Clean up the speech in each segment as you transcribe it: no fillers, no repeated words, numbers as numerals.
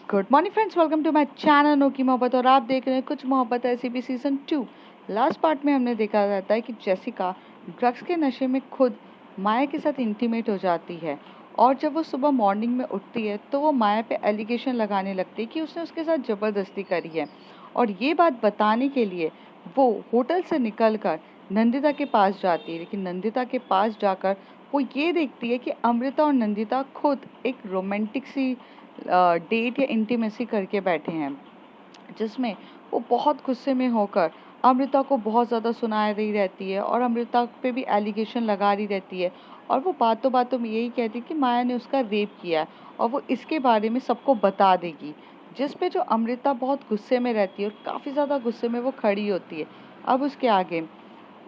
Good morning friends, welcome to my channel Anokhi Mohabbat. और आप देख रहे हैं कुछ मोहब्बत ऐसी भी सीज़न 2। लास्ट पार्ट में हमने देखा जाता है कि जेसिका ड्रग्स के नशे में खुद माया के साथ इंटीमेट हो जाती है। और जब वो सुबह मॉर्निंग में उठती है तो वो माया पे एलिगेशन लगाने लगती है कि उसने उसके साथ ज़बरदस्ती करी है। और ये बात बताने के लिए वो होटल से निकल कर नंदिता के पास जाती है, लेकिन नंदिता के पास जाकर वो ये देखती है कि अमृता और नंदिता खुद एक रोमांटिक सी डेट या इंटीमेसी करके बैठे हैं, जिसमें वो बहुत गुस्से में होकर अमृता को बहुत ज़्यादा सुना रही रहती है और अमृता पे भी एलिगेशन लगा रही रहती है। और वो बातों बातों में यही कहती है कि माया ने उसका रेप किया है और वो इसके बारे में सबको बता देगी, जिस पे जो अमृता बहुत गुस्से में रहती है और काफ़ी ज़्यादा गुस्से में वो खड़ी होती है। अब उसके आगे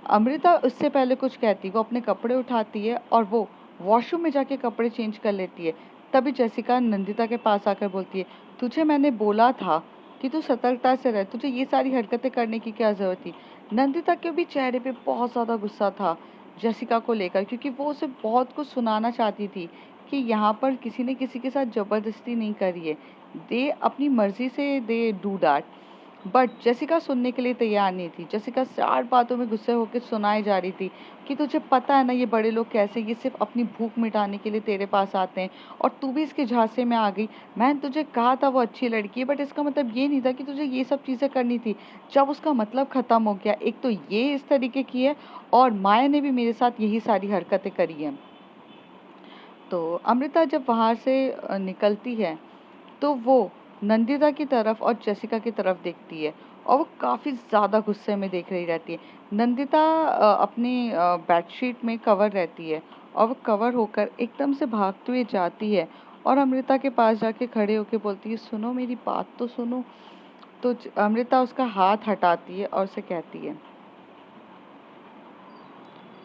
अमृता उससे पहले कुछ कहती, वो अपने कपड़े उठाती है और वो वॉशरूम में जाके कपड़े चेंज कर लेती है। तभी जेसिका नंदिता के पास आकर बोलती है, तुझे मैंने बोला था कि तू सतर्कता से रह, तुझे ये सारी हरकतें करने की क्या ज़रूरत थी। नंदिता के भी चेहरे पे बहुत ज़्यादा गुस्सा था जेसिका को लेकर, क्योंकि वो उसे बहुत कुछ सुनाना चाहती थी कि यहाँ पर किसी ने किसी के साथ ज़बरदस्ती नहीं करी है, दे अपनी मर्जी से they do that. But Jessica सुनने के लिए तैयार नहीं थी। जेसिका 4 बातों में गुस्से होकर सुनाई जा रही थी कि तुझे पता है ना ये बड़े लोग कैसे, ये सिर्फ अपनी भूख मिटाने के लिए तेरे पास आते हैं और तू भी इसके झांसे में आ गई। मैंने तुझे कहा था वो अच्छी लड़की है, बट इसका मतलब ये नहीं था कि तुझे ये सब चीज़ें करनी थी। जब उसका मतलब ख़त्म हो गया, एक तो ये इस तरीके की है और माया ने भी मेरे साथ यही सारी हरकतें करी हैं। तो अमृता जब वहाँ से निकलती है तो वो नंदिता की तरफ और जेसिका की तरफ देखती है और वो काफ़ी ज़्यादा गुस्से में देख रही रहती है। नंदिता अपनी बेडशीट में कवर रहती है और वो कवर होकर एकदम से भागते हुए जाती है और अमृता के पास जाके खड़े होके बोलती है, सुनो मेरी बात तो सुनो। तो अमृता उसका हाथ हटाती है और उसे कहती है,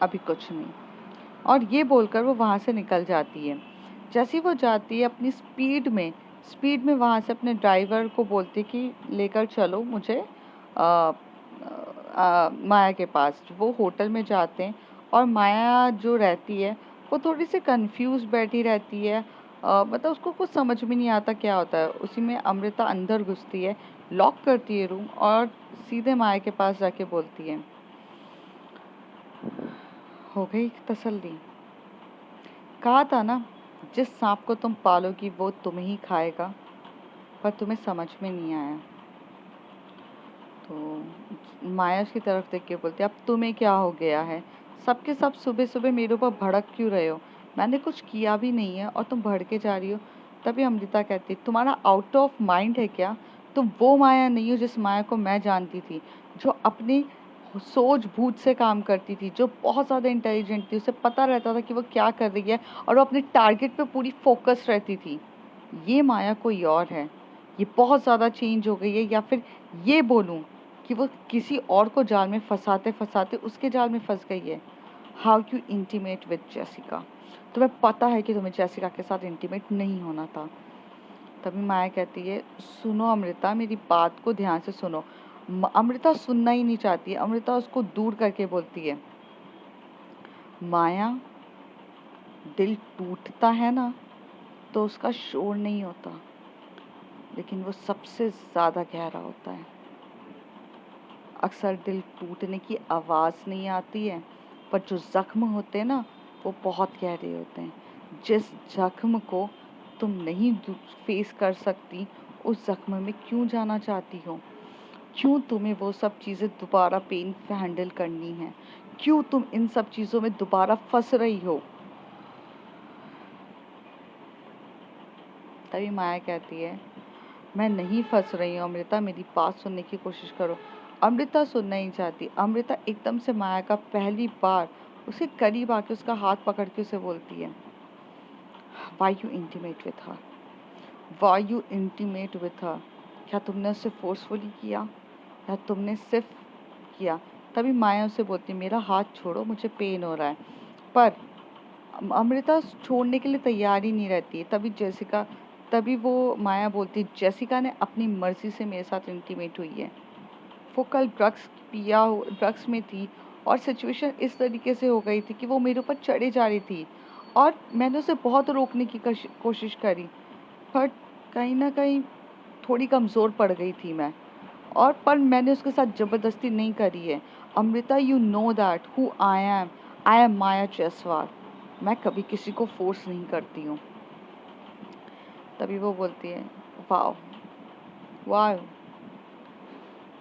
अभी कुछ नहीं। और ये बोलकर वो वहाँ से निकल जाती है। जैसे ही वो जाती है अपनी स्पीड में वहाँ से अपने ड्राइवर को बोलती कि लेकर चलो मुझे माया के पास। वो होटल में जाते हैं और माया जो रहती है वो थोड़ी सी कंफ्यूज बैठी रहती है। मतलब उसको कुछ समझ में नहीं आता क्या होता है। उसी में अमृता अंदर घुसती है, लॉक करती है रूम और सीधे माया के पास जाके बोलती है, हो गई तसल्ली? कहा था ना, जिस सांप को तुम पालोगी वो तुम्हें ही खाएगा, पर तुम्हें समझ में नहीं आया। तो माया उसकी तरफ देख के बोलती है, अब तुम्हें क्या हो गया है? सबके सब सुबह सुबह मेरे ऊपर भड़क क्यों रहे हो? मैंने कुछ किया भी नहीं है और तुम भड़के जा रही हो। तभी अमृता कहती, तुम्हारा आउट ऑफ माइंड है क्या? तुम वो माया नहीं हो जिस माया को मैं जानती थी, जो अपनी सूझबूझ से काम करती थी, जो बहुत ज़्यादा इंटेलिजेंट थी, उसे पता रहता था कि वो क्या कर रही है और वो अपने टारगेट पे पूरी फोकस रहती थी। ये माया कोई और है। ये बहुत ज़्यादा चेंज हो गई है, या फिर ये बोलूँ कि वो किसी और को जाल में फंसाते फंसाते उसके जाल में फंस गई है। How you intimate with Jessica? तुम्हें पता है कि तुम्हें जेसिका के साथ इंटीमेट नहीं होना था। तभी माया कहती है, सुनो अमृता, मेरी बात को ध्यान से सुनो। अमृता सुनना ही नहीं चाहती। अमृता उसको दूर करके बोलती है, माया, दिल टूटता है ना तो उसका शोर नहीं होता, लेकिन वो सबसे ज़्यादा गहरा होता है। अक्सर दिल टूटने की आवाज़ नहीं आती है, पर जो ज़ख्म होते हैं ना, वो बहुत गहरे होते हैं। जिस ज़ख्म को तुम नहीं फेस कर सकती, उस ज़ख्म में क्यों जाना चाहती हो? क्यों तुम्हें वो सब चीज़ें दोबारा पेन से हैंडल करनी है? क्यों तुम इन सब चीज़ों में दोबारा फंस रही हो? तभी माया कहती है, मैं नहीं फंस रही हूँ अमृता, मेरी बात सुनने की कोशिश करो। अमृता सुनना नहीं चाहती। अमृता एकदम से माया का पहली बार उसके करीब आके उसका हाथ पकड़ के उसे बोलती है, why you intimate with her? Why you intimate with her? क्या तुमने उसे फोर्सफुली किया या तुमने सिर्फ किया? तभी माया उसे बोलती है, मेरा हाथ छोड़ो, मुझे पेन हो रहा है। पर अमृता छोड़ने के लिए तैयार ही नहीं रहती है। तभी वो माया बोलती है, जेसिका ने अपनी मर्जी से मेरे साथ इंटीमेट हुई है। वो कल ड्रग्स में थी और सिचुएशन इस तरीके से हो गई थी कि वो मेरे ऊपर चढ़े जा रही थी और मैंने उसे बहुत रोकने की कोशिश करी, बट कहीं ना कहीं थोड़ी कमज़ोर पड़ गई थी मैं, और पर मैंने उसके साथ ज़बरदस्ती नहीं करी है। Amrita, you know that who I am Maya Jaiswal. मैं कभी किसी को फोर्स नहीं करती हूँ। तभी वो बोलती है, वाह वाह,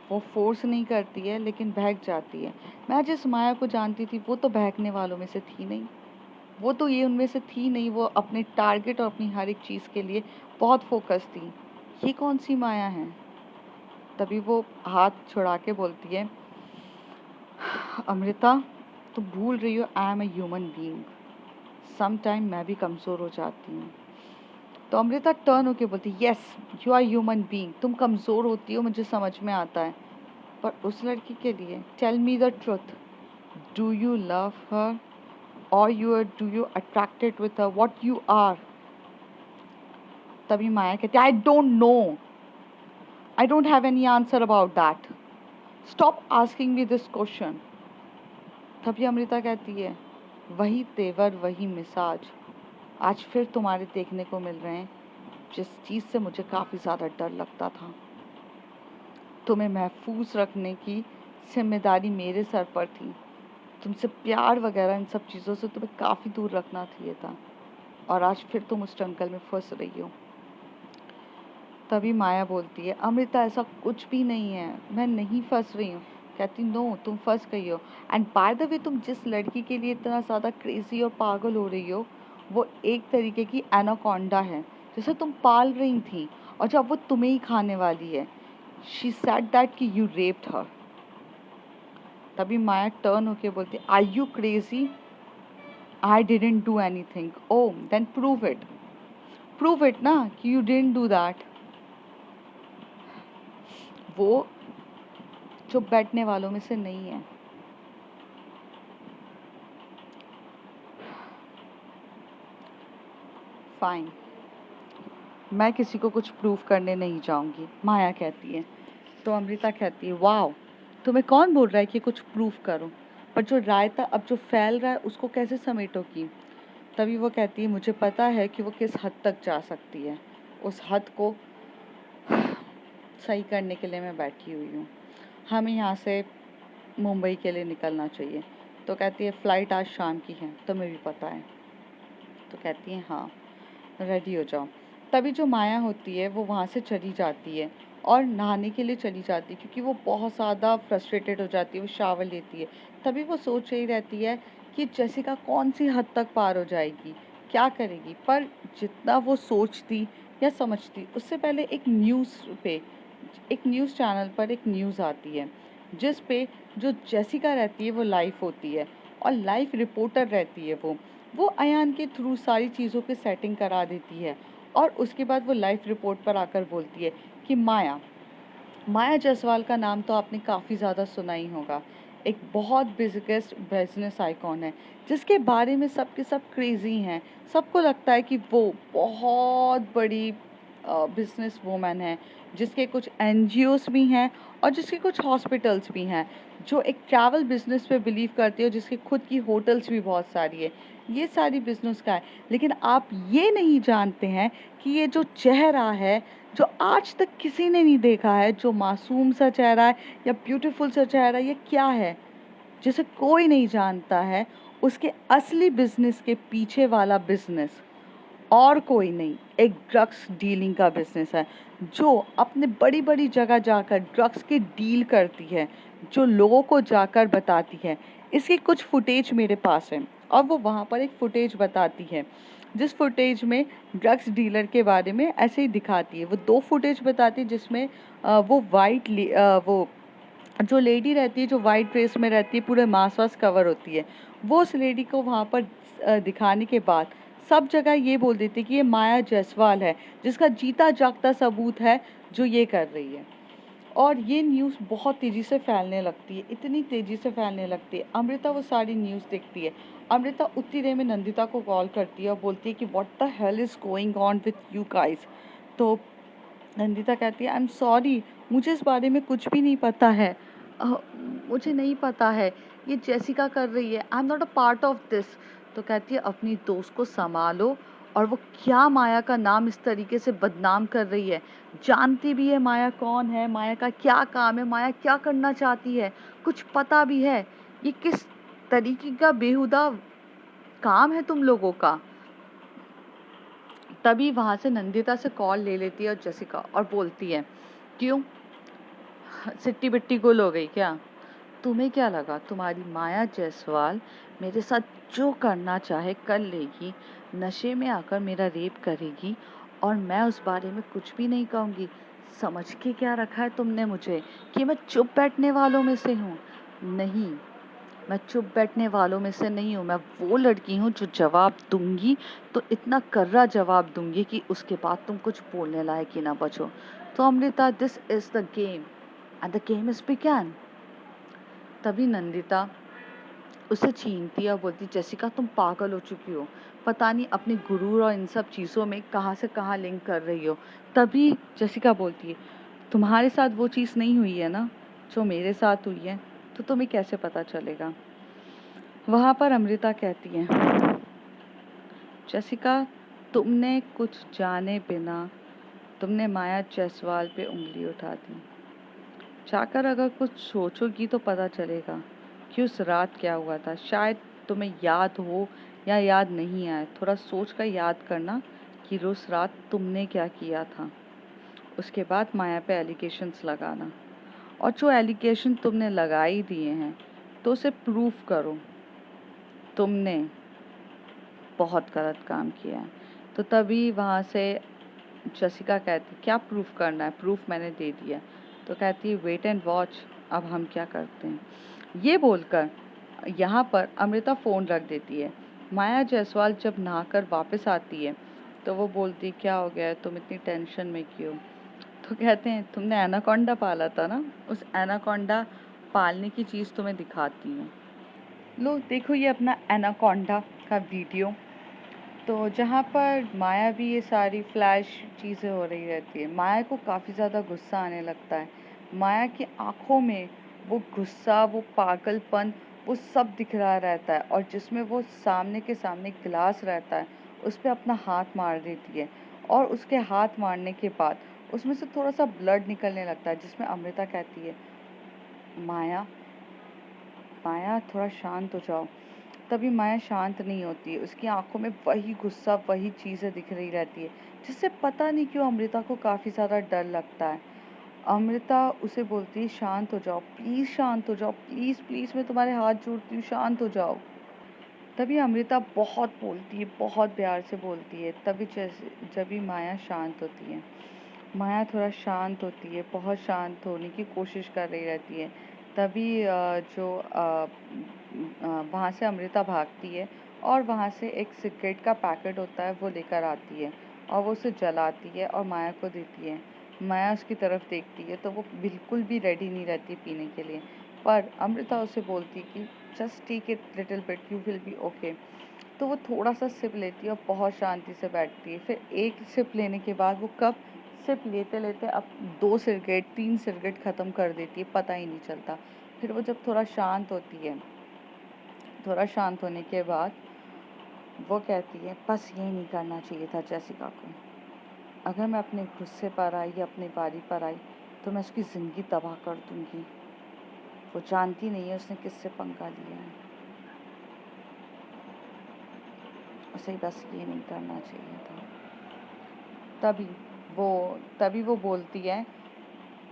वो फोर्स नहीं करती है लेकिन बहक जाती है। मैं जिस माया को जानती थी वो तो बहकने वालों में से थी नहीं, वो तो ये उनमें से थी नहीं। वो अपने टारगेट और अपनी हर एक चीज़ के लिए बहुत फोकस थी। ये कौन सी माया है? तभी वो हाथ छुड़ा के बोलती है, अमृता, तुम भूल रही हो I am a human being. Some time मैं भी कमज़ोर हो जाती हूँ। तो अमृता टर्न होके बोलती, yes you are human being, तुम कमज़ोर होती हो, मुझे समझ में आता है। पर उस लड़की के लिए, tell me the truth, do you love her or do you attracted with her, what you are? तभी माया कहती है, I don't know, I don't have any answer about that, stop asking me this question. तभी अमृता कहती है, वही तेवर वही मिजाज आज फिर तुम्हारे देखने को मिल रहे हैं, जिस चीज़ से मुझे काफ़ी ज़्यादा डर लगता था। तुम्हें महफूज रखने की जिम्मेदारी मेरे सर पर थी। तुमसे प्यार वगैरह इन सब चीज़ों से तुम्हें काफ़ी दूर रखना चाहिए था, और आज फिर तुम उस जंगल में फंस रही हो। तभी माया बोलती है, अमृता ऐसा कुछ भी नहीं है, मैं नहीं फंस रही हूँ। कहती, नो तुम फंस गई हो। एंड बाय द वे, तुम जिस लड़की के लिए इतना ज़्यादा क्रेजी और पागल हो रही हो, वो एक तरीके की एनाकोंडा है जिसे तुम पाल रही थी, और जब वो तुम्हें ही खाने वाली है। शी सेड दैट कि यू रेप्ड हर। तभी माया टर्न होके बोलती, are you crazy? I didn't do anything. Oh then prove it, prove it ना कि यू डिडंट डू दैट। वो चुप बैठने वालों में से नहीं है। फाइन, मैं किसी को कुछ प्रूव करने नहीं जाऊंगी, माया कहती है। तो अमृता कहती है, वाओ, तुम्हें कौन बोल रहा है कि कुछ प्रूव करो, पर जो रायता अब जो फैल रहा है उसको कैसे समेटोगी? तभी वो कहती है, मुझे पता है कि वो किस हद तक जा सकती है, उस हद को सही करने के लिए मैं बैठी हुई हूँ। हमें यहाँ से मुंबई के लिए निकलना चाहिए। तो कहती है, फ़्लाइट आज शाम की है, तुम्हें भी पता है? तो कहती है, हाँ रेडी हो जाओ। तभी जो माया होती है वो वहाँ से चली जाती है और नहाने के लिए चली जाती है, क्योंकि वो बहुत ज़्यादा फ्रस्ट्रेटेड हो जाती है। वो शावर लेती है। तभी वो सोच रही रहती है कि जेसिका कौन सी हद तक पार हो जाएगी, क्या करेगी। पर जितना वो सोचती या समझती, उससे पहले एक न्यूज़ चैनल पर एक न्यूज़ आती है जिस पे जो जेसिका रहती है वो लाइव होती है, और लाइव रिपोर्टर रहती है। वो अयान के थ्रू सारी चीज़ों की सेटिंग करा देती है, और उसके बाद वो लाइव रिपोर्ट पर आकर बोलती है कि माया जायसवाल का नाम तो आपने काफ़ी ज़्यादा सुना ही होगा। एक बहुत बिगेस्ट बिजनेस आइकॉन है, जिसके बारे में सब के सब क्रेजी हैं। सबको लगता है कि वो बहुत बड़ी बिजनेस वूमन है, जिसके कुछ एनजीओस भी हैं और जिसके कुछ हॉस्पिटल्स भी हैं, जो एक ट्रैवल बिजनेस पे बिलीव करती है, जिसकी खुद की होटल्स भी बहुत सारी है। ये सारी बिजनेस का है। लेकिन आप ये नहीं जानते हैं कि ये जो चेहरा है, जो आज तक किसी ने नहीं देखा है, जो मासूम सा चेहरा है या ब्यूटीफुल सा चेहरा, ये क्या है जिसे कोई नहीं जानता है, उसके असली बिजनेस के पीछे वाला बिजनेस और कोई नहीं, एक ड्रग्स डीलिंग का बिजनेस है, जो अपने बड़ी बड़ी जगह जाकर ड्रग्स की डील करती है, जो लोगों को जाकर बताती है। इसकी कुछ फुटेज मेरे पास है, और वो वहाँ पर एक फुटेज बताती है, जिस फुटेज में ड्रग्स डीलर के बारे में ऐसे ही दिखाती है। वो 2 फुटेज बताती है, जिसमें वो जो लेडी रहती है, जो वाइट ड्रेस में रहती है, पूरे मांस वास कवर होती है, वो उस लेडी को वहाँ पर दिखाने के बाद सब जगह ये बोल देती है कि ये माया जायसवाल है, जिसका जीता जागता सबूत है जो ये कर रही है। और ये न्यूज़ बहुत तेज़ी से फैलने लगती है, इतनी तेज़ी से फैलने लगती है। अमृता वो सारी न्यूज़ देखती है। अमृता उतनी देर में नंदिता को कॉल करती है और बोलती है कि what the hell is going on with you guys. तो नंदिता कहती है, आई एम सॉरी, मुझे इस बारे में कुछ भी नहीं पता है। अ, मुझे नहीं पता है, ये जेसिका कर रही है, I am not a part of this. तो कहती है, अपनी दोस्त को संभालो और वो क्या माया का नाम इस तरीके से बदनाम कर रही है। जानती भी है माया कौन है, माया का क्या काम है, माया क्या करना चाहती है, कुछ पता भी है। ये किस तरीके का बेहुदा काम है तुम लोगों का। तभी वहां से नंदिता से कॉल ले लेती है और जसिका, और बोलती है, क्यों सिट्टी बिट्टी गुल हो गई क्या? तुम्हें क्या लगा तुम्हारी माया जायसवाल मेरे साथ जो करना चाहे कर लेगी, नशे में आकर मेरा रेप करेगी और मैं उस बारे में कुछ भी नहीं कहूँगी? समझ के क्या रखा है तुमने मुझे कि मैं चुप बैठने वालों में से हूँ? नहीं, मैं चुप बैठने वालों में से नहीं हूँ। मैं वो लड़की हूँ जो जवाब दूंगी तो इतना कर्रा जवाब दूंगी कि उसके बाद तुम कुछ बोलने लायक ही ना बचो। तो Amrita, this is the game and the game is begin. तभी नंदिता उसे छीनती है और बोलती, जसिका तुम पागल हो चुकी हो, पता नहीं अपने गुरूर और इन सब चीज़ों में कहाँ से कहाँ लिंक कर रही हो। तभी जसिका बोलती है, तुम्हारे साथ वो चीज़ नहीं हुई है ना जो मेरे साथ हुई है, तो तुम्हें कैसे पता चलेगा? वहाँ पर अमृता कहती है, जसिका तुमने कुछ जाने बिना तुमने माया जायसवाल पे उंगली उठा दी। जाकर अगर कुछ सोचोगी तो पता चलेगा कि उस रात क्या हुआ था। शायद तुम्हें याद हो या याद नहीं आए, थोड़ा सोच कर याद करना कि उस रात तुमने क्या किया था। उसके बाद माया पे एलिगेशंस लगाना, और जो एलिगेशन तुमने लगा ही दिए हैं तो उसे प्रूव करो। तुमने बहुत गलत काम किया है। तो तभी वहाँ से जसिका कहती, क्या प्रूफ करना है? प्रूफ मैंने दे दिया। तो कहती है, वेट एंड वॉच, अब हम क्या करते हैं। ये बोलकर यहाँ पर अमृता फ़ोन रख देती है। माया जायसवाल जब नहाकर वापस आती है तो वो बोलती, क्या हो गया है, तुम इतनी टेंशन में क्यों? तो कहते हैं, तुमने एनाकोंडा पाला था ना, उस एनाकोंडा पालने की चीज़ तुम्हें दिखाती हूँ। लो देखो ये अपना एनाकोंडा का वीडियो। तो जहाँ पर माया भी ये सारी फ्लैश चीज़ें हो रही रहती है, माया को काफ़ी ज़्यादा गुस्सा आने लगता है। माया की आंखों में वो गुस्सा, वो पागलपन, वो सब दिख रहा रहता है, और जिसमें वो सामने के सामने गिलास रहता है उस पर अपना हाथ मार देती है, और उसके हाथ मारने के बाद उसमें से थोड़ा सा ब्लड निकलने लगता है, जिसमें अमृता कहती है, माया माया थोड़ा शांत हो जाओ। तभी माया शांत नहीं होती है, उसकी आंखों में वही गुस्सा, वही चीज़ें दिख रही रहती है, जिससे पता नहीं क्यों अमृता को काफ़ी ज़्यादा डर लगता है। अमृता उसे बोलती है, शांत हो जाओ प्लीज़, शांत हो जाओ प्लीज़ प्लीज़, मैं तुम्हारे हाथ जोड़ती हूँ, शांत हो जाओ। तभी अमृता बहुत बोलती है, बहुत प्यार से बोलती है। तभी जब भी माया शांत होती है, माया थोड़ा शांत होती है, बहुत शांत होने की कोशिश कर रही रहती है। तभी वहाँ से अमृता भागती है और वहाँ से एक सिगरेट का पैकेट होता है वो लेकर आती है, और वो उसे जलाती है और माया को देती है। माया उसकी तरफ देखती है तो वो बिल्कुल भी रेडी नहीं रहती पीने के लिए, पर अमृता उसे बोलती है कि just take it little bit, you will be okay. तो वो थोड़ा सा सिप लेती है और बहुत शांति से बैठती है। फिर एक सिप लेने के बाद वो कब सिप लेते लेते अब 2 सिगरेट 3 सिगरेट ख़त्म कर देती है, पता ही नहीं चलता। फिर वो जब थोड़ा शांत होती है, थोड़ा शांत होने के बाद वो कहती है, बस ये नहीं करना चाहिए था जैसिका को। अगर मैं अपने गुस्से पर आई या अपनी बारी पर आई तो मैं उसकी ज़िंदगी तबाह कर दूंगी। वो जानती नहीं है उसने किससे पंगा लिया है, उसे बस ये नहीं करना चाहिए था। तभी वो तभी वो बोलती है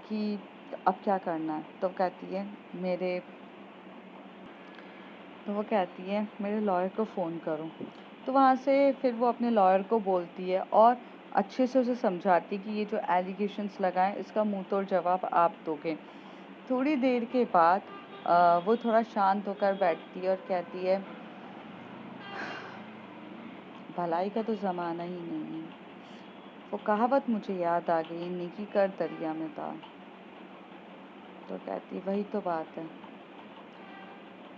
कि अब क्या करना है। तो वो कहती है, मेरे लॉयर को फ़ोन करो। तो वहाँ से फिर वो अपने लॉयर को बोलती है और अच्छे से उसे समझाती कि ये जो एलिगेशंस लगाएं इसका मुंह तोड़ जवाब आप दोगे। थोड़ी देर के बाद वो थोड़ा शांत होकर बैठती है और कहती है, भलाई का तो ज़माना ही नहीं है। वो कहावत मुझे याद आ गई, नेकी कर दरिया में डाल। तो कहती है, वही तो बात है।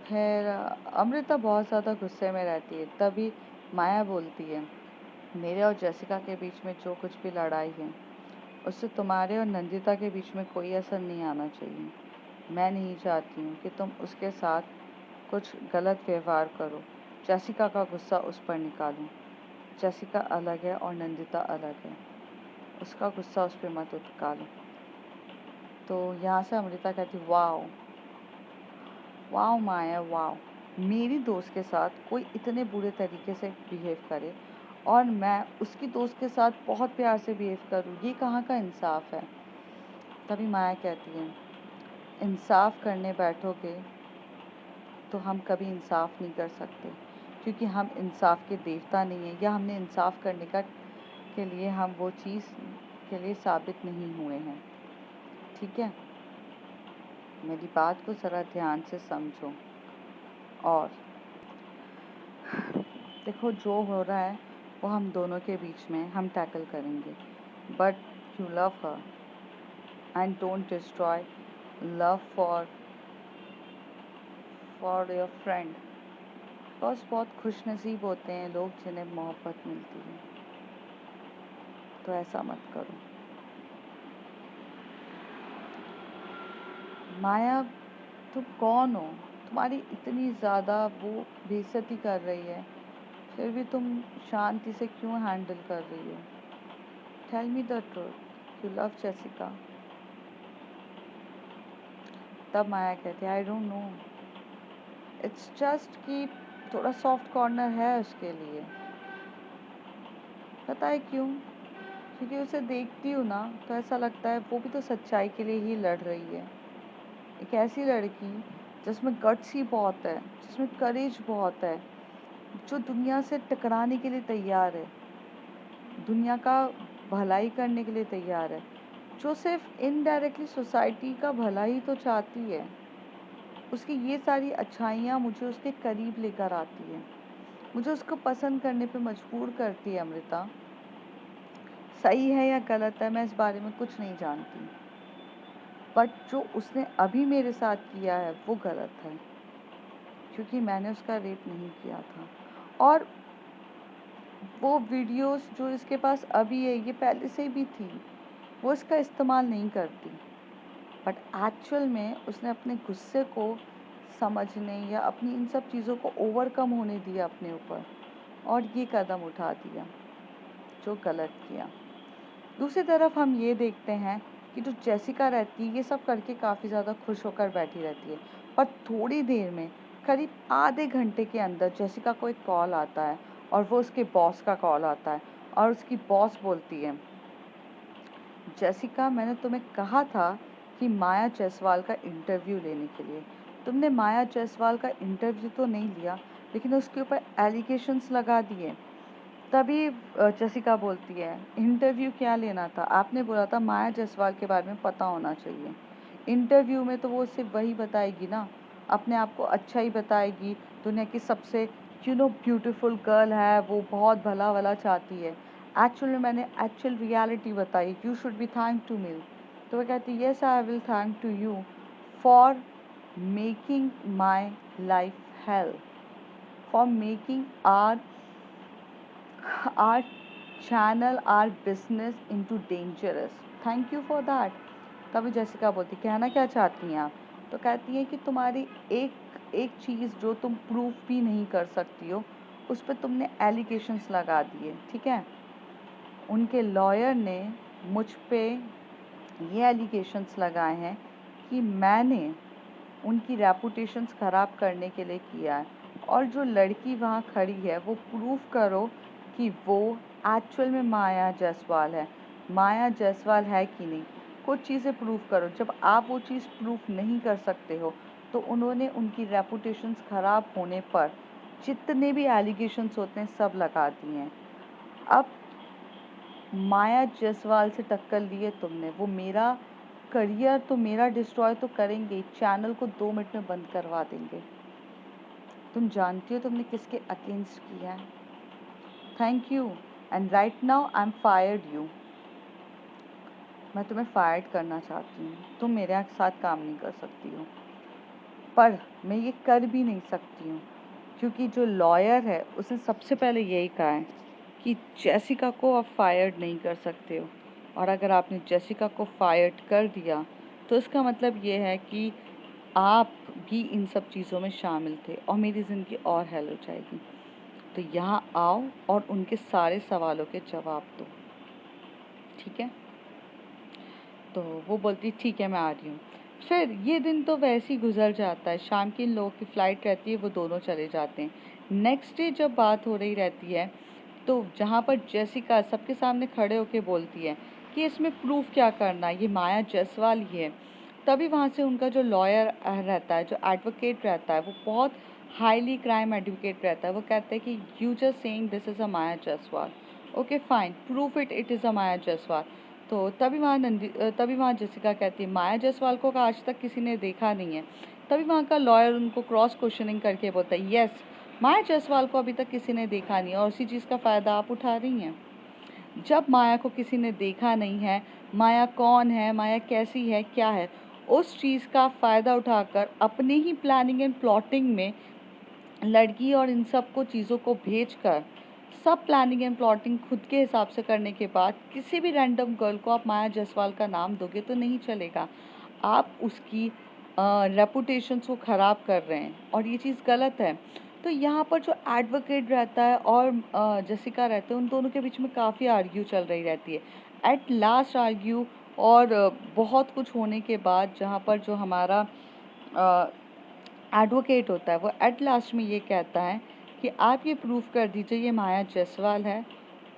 फिर अमृता बहुत ज़्यादा गुस्से में रहती है। तभी माया बोलती है, मेरे और जैसिका के बीच में जो कुछ भी लड़ाई है उससे तुम्हारे और नंदिता के बीच में कोई असर नहीं आना चाहिए। मैं नहीं चाहती हूँ कि तुम उसके साथ कुछ गलत व्यवहार करो, जैसिका का गुस्सा उस पर निकालो। जेसिका अलग है और नंदिता अलग है। उसका गुस्सा उस पर मत उतारो। तो यहाँ से अमृता कहती वाओ वाओ माया वाओ, मेरी दोस्त के साथ कोई इतने बुरे तरीके से बिहेव करे और मैं उसकी दोस्त के साथ बहुत प्यार से बिहेव करूँ, ये कहाँ का इंसाफ है। तभी माया कहती है इंसाफ करने बैठोगे तो हम कभी इंसाफ नहीं कर सकते, क्योंकि हम इंसाफ के देवता नहीं हैं, या हमने इंसाफ करने का के लिए हम वो चीज़ के लिए साबित नहीं हुए हैं। ठीक है, मेरी बात को ज़रा ध्यान से समझो और देखो जो हो रहा है वो हम दोनों के बीच में हम टैकल करेंगे, but you love her and don't destroy love for your friend. बस बहुत खुश नसीब होते हैं लोग जिन्हें मोहब्बत मिलती है, तो ऐसा मत करो। माया तुम कौन हो, तुम्हारी इतनी ज़्यादा वो बेइज्जती कर रही है, फिर भी तुम शांति से क्यों हैंडल कर रही हो। Tell me the truth, you love Jessica. तब माया कहती है I don't know, it's just कि थोड़ा सॉफ्ट कॉर्नर है उसके लिए। पता है क्यों? क्योंकि उसे देखती हूँ ना तो ऐसा लगता है वो भी तो सच्चाई के लिए ही लड़ रही है। एक ऐसी लड़की जिसमें गट्स ही बहुत है, जिसमें करेज बहुत है, जो दुनिया से टकराने के लिए तैयार है, दुनिया का भलाई करने के लिए तैयार है, जो सिर्फ इनडायरेक्टली सोसाइटी का भला ही तो चाहती है। उसकी ये सारी अच्छाइयाँ मुझे उसके करीब लेकर आती है, मुझे उसको पसंद करने पे मजबूर करती है। अमृता, सही है या गलत है मैं इस बारे में कुछ नहीं जानती, बट जो उसने अभी मेरे साथ किया है वो गलत है, क्योंकि मैंने उसका रेप नहीं किया था। और वो वीडियोस जो इसके पास अभी है ये पहले से भी थी, वो इसका इस्तेमाल नहीं करती, बट एक्चुअल में उसने अपने गुस्से को समझने या अपनी इन सब चीज़ों को ओवरकम होने दिया अपने ऊपर, और ये कदम उठा दिया जो गलत किया। दूसरी तरफ हम ये देखते हैं कि जो जेसिका रहती है ये सब करके काफ़ी ज़्यादा खुश होकर बैठी रहती है, पर थोड़ी देर में करीब आधे घंटे के अंदर जेसिका को एक कॉल आता है, और वो उसके बॉस का कॉल आता है, और उसकी बॉस बोलती है जेसिका मैंने तुम्हें कहा था कि माया जायसवाल का इंटरव्यू लेने के लिए, तुमने माया जायसवाल का इंटरव्यू तो नहीं लिया लेकिन उसके ऊपर एलिगेशंस लगा दिए। तभी जेसिका बोलती है इंटरव्यू क्या लेना था, आपने बोला था माया जायसवाल के बारे में पता होना चाहिए। इंटरव्यू में तो वो सिर्फ वही बताएगी ना, अपने आप को अच्छा ही बताएगी, दुनिया की सबसे ब्यूटीफुल गर्ल है, वो बहुत भला भला चाहती है। एक्चुअल में मैंने एक्चुअल रियलिटी बताई, you should be thank to me. तो वो कहती है yes I will thank to you for making my life hell, for making our channel, our business into dangerous. Thank you for that. तभी Jessica बोलती कहना क्या चाहती हैं आप? तो कहती हैं कि तुम्हारी एक एक चीज़ जो तुम प्रूफ भी नहीं कर सकती हो उस पर तुमने एलिगेशंस लगा दिए। ठीक है, उनके लॉयर ने मुझ पे ये एलिगेशंस लगाए हैं कि मैंने उनकी रेपुटेशंस ख़राब करने के लिए किया है, और जो लड़की वहाँ खड़ी है वो प्रूफ करो कि वो एक्चुअल में माया जायसवाल है, माया जायसवाल है कि नहीं, कुछ चीज़ें प्रूफ करो। जब आप वो चीज़ प्रूफ नहीं कर सकते हो तो उन्होंने उनकी रेपुटेशंस ख़राब होने पर जितने भी एलिगेशंस होते हैं सब लगा दिए हैं। अब माया जायसवाल से टक्कर ली है तुमने, वो मेरा करियर तो मेरा डिस्ट्रॉय तो करेंगे, चैनल को 2 मिनट में बंद करवा देंगे। तुम जानती हो तुमने किसके अगेंस्ट किया है। Thank you and right now I am fired you. मैं तुम्हें फायर्ड करना चाहती हूँ, तुम मेरे साथ काम नहीं कर सकती हो, पर मैं ये कर भी नहीं सकती हूँ क्योंकि जो लॉयर है उसने सबसे पहले यही कहा है कि जेसिका को आप फायर्ड नहीं कर सकते हो, और अगर आपने जेसिका को फायर्ड कर दिया तो इसका मतलब ये है कि आप भी इन सब चीज़ों में शामिल थे और मेरी ज़िंदगी और हेल हो जाएगी। तो यहाँ आओ और उनके सारे सवालों के जवाब दो, ठीक है। तो वो बोलती ठीक है मैं आ रही हूँ। फिर ये दिन तो वैसे ही गुजर जाता है। शाम की इन लोगों की फ़्लाइट रहती है, वो दोनों चले जाते हैं। नेक्स्ट डे जब बात हो रही रहती है तो जहाँ पर जेसिका सबके सामने खड़े होके बोलती है कि इसमें प्रूफ क्या करना, ये माया जायसवाल ही है। तभी वहाँ से उनका जो लॉयर रहता है, जो एडवोकेट रहता है, वो बहुत हाईली क्राइम एडवोकेट रहता है, वो कहता है कि you just saying this is a Maya Jaiswal, okay fine, proof it, it is a Maya Jaiswal. तो तभी वहाँ जेसिका कहती है माया जायसवाल को आज तक किसी ने देखा नहीं है। तभी वहाँ का लॉयर उनको क्रॉस क्वेश्चनिंग करके बोलता है यस, माया जायसवाल को अभी तक किसी ने देखा नहीं है और उसी चीज़ का फ़ायदा आप उठा रही हैं। जब माया को किसी ने देखा नहीं है, माया कौन है, माया कैसी है, क्या है, उस चीज़ का फ़ायदा उठाकर अपने ही प्लानिंग एंड प्लॉटिंग में लड़की और इन सब को चीज़ों को भेजकर सब प्लानिंग एंड प्लॉटिंग खुद के हिसाब से करने के बाद किसी भी रैंडम गर्ल को आप माया जायसवाल का नाम दोगे तो नहीं चलेगा। आप उसकी रेपुटेशन को ख़राब कर रहे हैं और ये चीज़ गलत है। तो यहाँ पर जो एडवोकेट रहता है और जेसिका रहते हैं, उन दोनों के बीच में काफ़ी आर्ग्यू चल रही रहती है। एट लास्ट आर्ग्यू और बहुत कुछ होने के बाद जहाँ पर जो हमारा एडवोकेट होता है वो एट लास्ट में ये कहता है कि आप ये प्रूफ कर दीजिए ये माया जायसवाल है,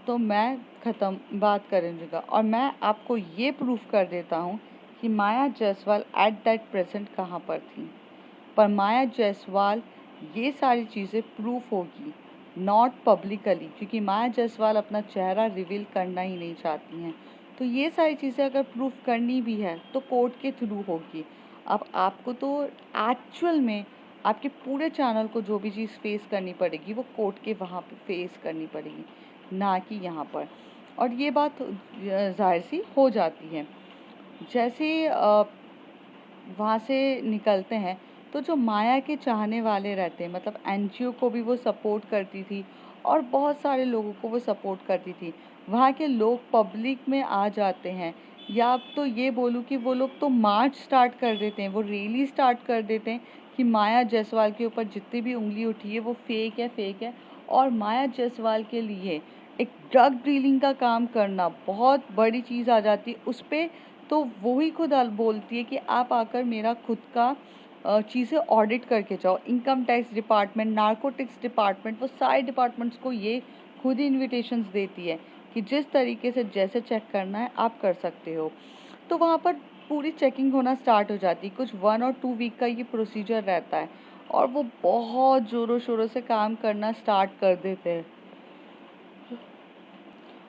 तो मैं ख़त्म बात करूँगा और मैं आपको ये प्रूफ कर देता हूँ कि माया जायसवाल एट दैट प्रेजेंट कहाँ पर थी। पर माया जायसवाल ये सारी चीज़ें प्रूफ होगी नॉट पब्लिकली, क्योंकि माया जायसवाल अपना चेहरा रिवील करना ही नहीं चाहती हैं। तो ये सारी चीज़ें अगर प्रूफ करनी भी है तो कोर्ट के थ्रू होगी। अब आपको तो एक्चुअल में आपके पूरे चैनल को जो भी चीज़ फेस करनी पड़ेगी वो कोर्ट के वहाँ पे फेस करनी पड़ेगी, ना कि यहाँ पर। और ये बात जाहिर सी हो जाती है। जैसे वहाँ से निकलते हैं तो जो माया के चाहने वाले रहते हैं, मतलब एनजीओ को भी वो सपोर्ट करती थी और बहुत सारे लोगों को वो सपोर्ट करती थी। वहाँ के लोग पब्लिक में आ जाते हैं, या अब तो ये बोलूँ कि वो लोग तो मार्च स्टार्ट कर देते हैं, वो रैली स्टार्ट कर देते हैं कि माया जायसवाल के ऊपर जितनी भी उंगली उठी है वो फेक है, फेक है। और माया जायसवाल के लिए एक ड्रग डीलिंग का काम करना बहुत बड़ी चीज़ आ जाती है उस पर। तो वो ही खुद बोलती है कि आप आकर मेरा खुद का चीज़ें ऑडिट करके जाओ। Income tax department, narcotics department, वो सारे डिपार्टमेंट्स को ये खुद ही इन्विटेशंस देती है कि जिस तरीके से जैसे चेक करना है आप कर सकते हो। तो वहाँ पर पूरी चेकिंग होना स्टार्ट हो जाती है। कुछ 1 और 2 वीक का ये प्रोसीजर रहता है और वो बहुत ज़ोरों शोरों से काम करना स्टार्ट कर देते हैं,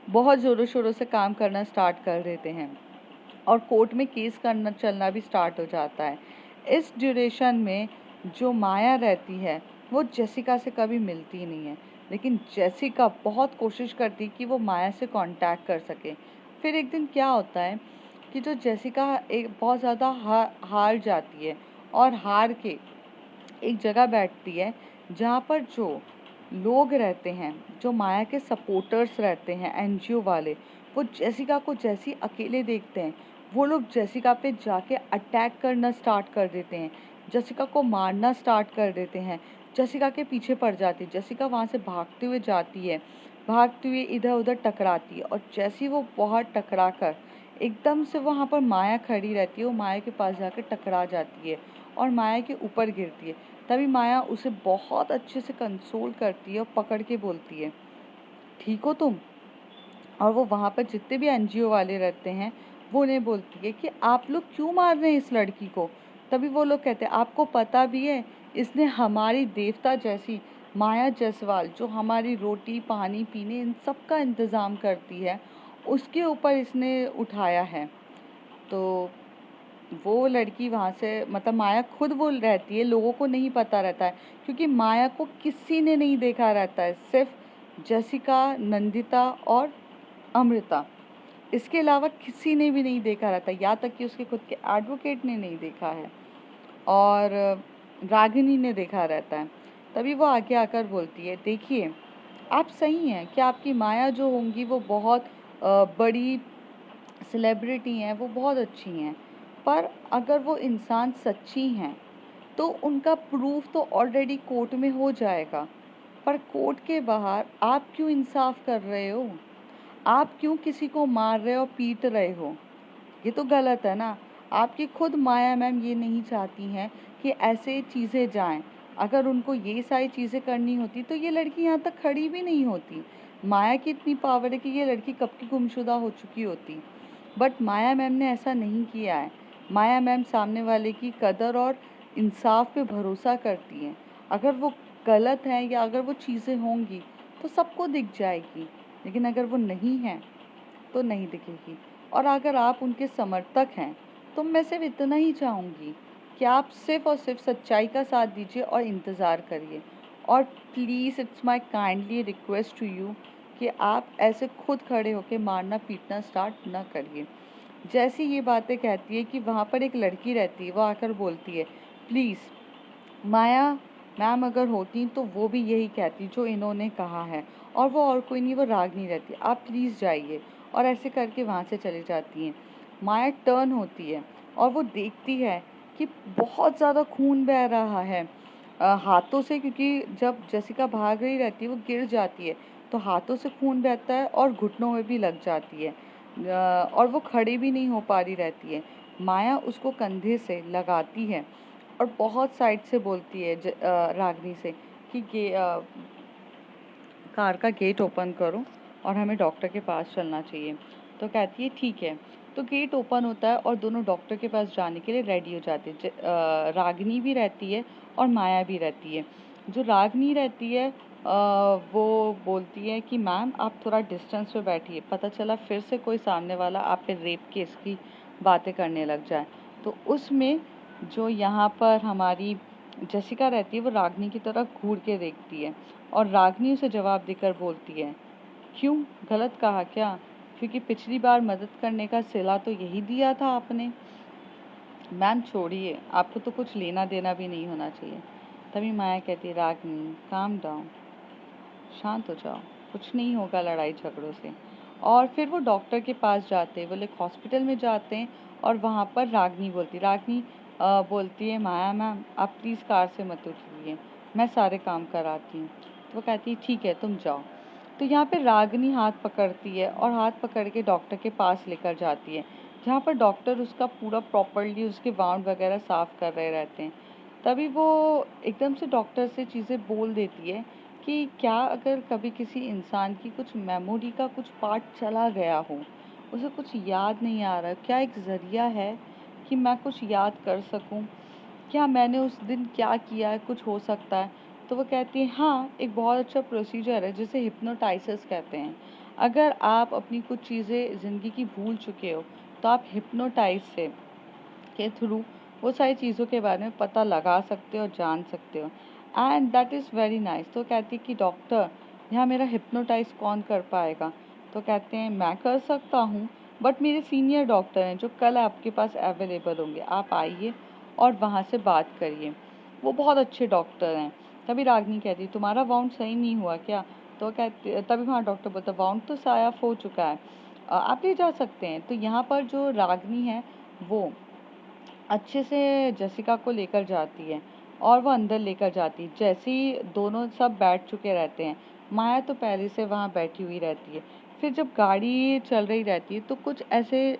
बहुत ज़ोरों शोरों से काम करना स्टार्ट कर देते हैं और कोर्ट में केस करना चलना भी स्टार्ट हो जाता है। इस ड्यूरेशन में जो माया रहती है वो जेसिका से कभी मिलती ही नहीं है, लेकिन जेसिका बहुत कोशिश करती है कि वो माया से कांटेक्ट कर सके। फिर एक दिन क्या होता है कि जो जेसिका एक बहुत ज़्यादा हार जाती है और हार के एक जगह बैठती है जहाँ पर जो लोग रहते हैं, जो माया के सपोर्टर्स रहते हैं, एनजीओ वाले, वो जेसिका को जैसी अकेले देखते हैं वो लोग जेसिका पे जाके अटैक करना स्टार्ट कर देते हैं, जेसिका को मारना स्टार्ट कर देते हैं, जेसिका के पीछे पड़ जाती है। जेसिका वहाँ से भागते हुए जाती है, भागते हुए इधर उधर टकराती है और जैसी वो बहुत टकरा कर एकदम से वहाँ पर माया खड़ी रहती है, वो माया के पास जाकर टकरा जाती है और माया के ऊपर गिरती है। तभी माया उसे बहुत अच्छे से कंसोल करती है और पकड़ के बोलती है ठीक हो तुम। और वो वहाँ पर जितने भी एनजीओ वाले रहते हैं वो उन्हें बोलती है कि आप लोग क्यों मार रहे हैं इस लड़की को। तभी वो लोग कहते हैं आपको पता भी है इसने हमारी देवता जैसी माया जायसवाल, जो हमारी रोटी पानी पीने इन सब का इंतज़ाम करती है, उसके ऊपर इसने उठाया है। तो वो लड़की वहाँ से, मतलब माया खुद वो रहती है, लोगों को नहीं पता रहता है क्योंकि माया को किसी ने नहीं देखा रहता है, सिर्फ जेसिका, नंदिता और अमृता, इसके अलावा किसी ने भी नहीं देखा रहता, यहाँ तक कि उसके खुद के एडवोकेट ने नहीं देखा है और रागिनी ने देखा रहता है। तभी वो आगे आकर बोलती है देखिए आप सही हैं कि आपकी माया जो होंगी वो बहुत बड़ी सेलिब्रिटी हैं, वो बहुत अच्छी हैं, पर अगर वो इंसान सच्ची हैं तो उनका प्रूफ तो ऑलरेडी कोर्ट में हो जाएगा। पर कोर्ट के बाहर आप क्यों इंसाफ कर रहे हो? आप क्यों किसी को मार रहे हो, पीट रहे हो? ये तो गलत है ना। आपकी खुद माया मैम ये नहीं चाहती हैं कि ऐसे चीज़ें जाएं। अगर उनको ये सारी चीज़ें करनी होती तो ये लड़की यहाँ तक खड़ी भी नहीं होती। माया की इतनी पावर है कि ये लड़की कब की गुमशुदा हो चुकी होती। बट माया मैम ने ऐसा नहीं किया है। माया मैम सामने वाले की कदर और इंसाफ पे भरोसा करती हैं। अगर वो गलत है या अगर वो चीज़ें होंगी तो सबको दिख जाएगी, लेकिन अगर वो नहीं है तो नहीं दिखेगी। और अगर आप उनके समर्थक हैं तो मैं सिर्फ इतना ही चाहूँगी कि आप सिर्फ और सिर्फ सच्चाई का साथ दीजिए और इंतज़ार करिए। और please it's my kindly request to you कि आप ऐसे खुद खड़े होकर मारना पीटना स्टार्ट ना करिए। जैसी ये बातें कहती है कि वहाँ पर एक लड़की रहती है, वो आकर बोलती है, प्लीज़ माया मैम अगर होती तो वो भी यही कहती जो इन्होंने कहा है, और वो और कोई नहीं, वो रागनी रहती, आप प्लीज़ जाइए। और ऐसे करके वहाँ से चली जाती हैं। माया टर्न होती है और वो देखती है कि बहुत ज़्यादा खून बह रहा है हाथों से, क्योंकि जब जेसिका भाग रही रहती है वो गिर जाती है तो हाथों से खून बहता है और घुटनों में भी लग जाती है। और वो खड़ी भी नहीं हो पा रही रहती है। माया उसको कंधे से लगाती है और बहुत साइड से बोलती है रागनी से कि कार का गेट ओपन करो और हमें डॉक्टर के पास चलना चाहिए। तो कहती है ठीक है। तो गेट ओपन होता है और दोनों डॉक्टर के पास जाने के लिए रेडी हो जाते हैं। रागनी भी रहती है और माया भी रहती है। जो रागनी रहती है वो बोलती है कि मैम आप थोड़ा डिस्टेंस पे बैठिए, पता चला फिर से कोई सामने वाला आप पे रेप केस की बातें करने लग जाए। तो उसमें जो यहाँ पर हमारी जेसिका रहती है वो रागनी की तरफ घूर के देखती है और रागनी उसे जवाब देकर बोलती है, क्यों, गलत कहा क्या? क्योंकि पिछली बार मदद करने का सिला तो यही दिया था आपने। मैम छोड़िए, आपको तो कुछ लेना देना भी नहीं होना चाहिए। तभी माया कहती है, रागनी काम डाउन, शांत हो जाओ, कुछ नहीं होगा लड़ाई झगड़ों से। और फिर वो डॉक्टर के पास जाते हैं, वो लोग हॉस्पिटल में जाते हैं और वहाँ पर रागनी बोलती है, माया मैम आप प्लीज़ कार से मत उतरिए, मैं सारे काम कराती हूँ। तो वो कहती है ठीक है तुम जाओ। तो यहाँ पे रागनी हाथ पकड़ती है और हाथ पकड़ के डॉक्टर के पास लेकर जाती है, जहाँ पर डॉक्टर उसका पूरा प्रॉपरली उसके वाउंड वगैरह साफ कर रहे रहते हैं। तभी वो एकदम से डॉक्टर से चीज़ें बोल देती है कि क्या अगर कभी किसी इंसान की कुछ मेमोरी का कुछ पार्ट चला गया हो, उसे कुछ याद नहीं आ रहा, क्या एक ज़रिया है कि मैं कुछ याद कर सकूं? क्या मैंने उस दिन क्या किया है, कुछ हो सकता है? तो वो कहती है हाँ, एक बहुत अच्छा प्रोसीजर है जिसे हिप्नोटाइसिस कहते हैं। अगर आप अपनी कुछ चीज़ें ज़िंदगी की भूल चुके हो तो आप हिप्नोटाइज से के थ्रू वो सारी चीज़ों के बारे में पता लगा सकते हो और जान सकते हो, and that is very nice. तो कहती कि डॉक्टर यहाँ मेरा हिप्नोटाइज कौन कर पाएगा? तो कहते हैं मैं कर सकता हूँ, बट मेरे सीनियर डॉक्टर हैं जो कल आपके पास अवेलेबल होंगे, आप आइए और वहाँ से बात करिए, वो बहुत अच्छे डॉक्टर हैं। तभी रागनी कहती तुम्हारा वाउंड सही नहीं हुआ क्या? तो कहते तभी वहाँ डॉक्टर बोलता वाउंड तो साफ हो चुका है, आप ले जा सकते हैं। तो यहाँ पर जो रागनी है वो अच्छे से जेसिका को लेकर जाती है और वो अंदर लेकर जाती है। जैसे ही दोनों सब बैठ चुके रहते हैं, माया तो पहले से वहाँ बैठी हुई रहती है। फिर जब गाड़ी चल रही रहती है तो कुछ ऐसे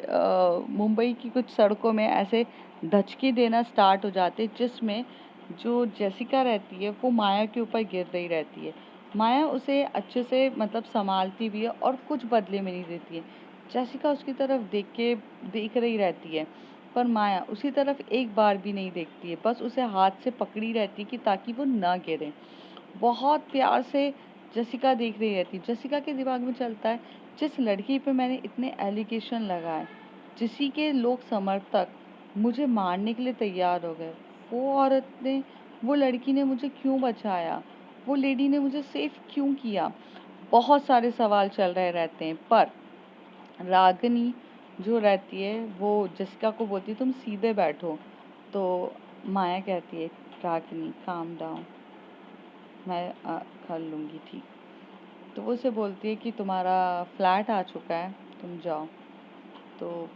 मुंबई की कुछ सड़कों में ऐसे धचकी देना स्टार्ट हो जाते हैं, जिसमें जो जेसिका रहती है वो माया के ऊपर गिर रही रहती है। माया उसे अच्छे से मतलब संभालती भी है और कुछ बदले में नहीं देती है। जेसिका उसकी तरफ देख रही रहती है, पर माया उसी तरफ एक बार भी नहीं देखती है, बस उसे हाथ से पकड़ी रहती है कि ताकि वो ना गिरे। बहुत प्यार से जसिका देख रही रहती है। जसिका के दिमाग में चलता है, जिस लड़की पे मैंने इतने एलिगेशन लगाए, जिसी के लोग समर्थक मुझे मारने के लिए तैयार हो गए, वो औरत ने, वो लड़की ने मुझे क्यों बचाया, वो लेडी ने मुझे सेफ क्यों किया? बहुत सारे सवाल चल रहे रहते हैं। पर रागिनी जो रहती है वो जसिका को बोलती है तुम सीधे बैठो। तो माया कहती है, रागिनी काम डाउन, मैं कर लूँगी ठीक। तो वो उसे बोलती है कि तुम्हारा फ्लैट आ चुका है, तुम जाओ। तो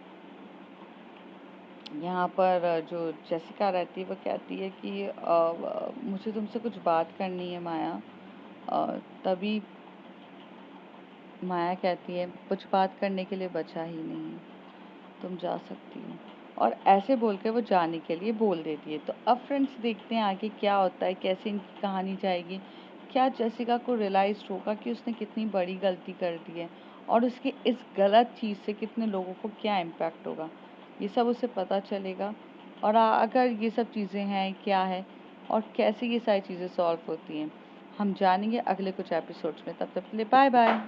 यहाँ पर जो जेसिका रहती है वो कहती है कि मुझे तुमसे कुछ बात करनी है माया। तभी माया कहती है कुछ बात करने के लिए बचा ही नहीं है, तुम जा सकती हो। और ऐसे बोल के वो जाने के लिए बोल देती है। तो अब फ्रेंड्स देखते हैं आगे क्या होता है, कैसे इनकी कहानी जाएगी। क्या जेसिका को रियलाइज होगा कि उसने कितनी बड़ी गलती कर दी है और उसकी इस गलत चीज़ से कितने लोगों को क्या इम्पैक्ट होगा, ये सब उसे पता चलेगा। और अगर ये सब चीज़ें हैं क्या है और कैसे ये सारी चीज़ें सॉल्व होती हैं, हम जानेंगे अगले कुछ एपिसोड्स में। तब तक के लिए बाय बाय।